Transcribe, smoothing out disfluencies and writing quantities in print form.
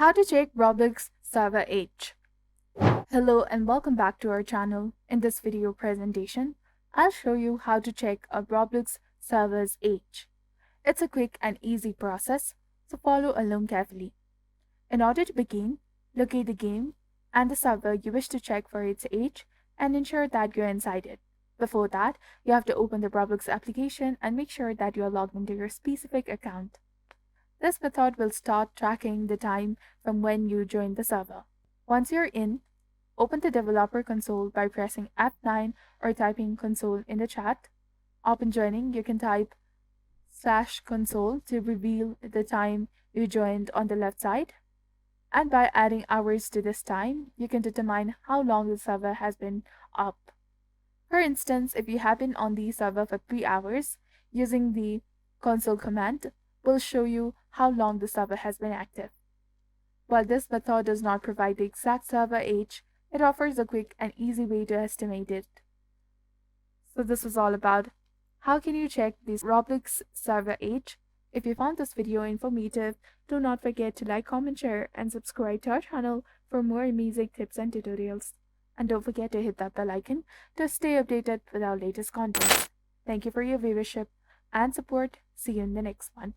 How to check Roblox Server Age. Hello and welcome back to our channel. In this video presentation, I'll show you how to check a Roblox server's age. It's a quick and easy process, so follow along carefully. In order to begin, locate the game and the server you wish to check for its age and ensure that you're inside it. Before that, you have to open the Roblox application and make sure that you are logged into your specific account. This method will start tracking the time from when you join the server. Once you're in, open the developer console by pressing F9 or typing console in the chat. Upon joining, you can type /console to reveal the time you joined on the left side. And by adding hours to this time, you can determine how long the server has been up. For instance, if you have been on the server for 3 hours, using the console command will show you how long the server has been active. While this method does not provide the exact server age, it offers a quick and easy way to estimate it. So this was all about how can you check this Roblox server age. If you found this video informative, do not forget to like, comment, share, and subscribe to our channel for more amazing tips and tutorials. And don't forget to hit that bell icon to stay updated with our latest content. Thank you for your viewership and support. See you in the next one.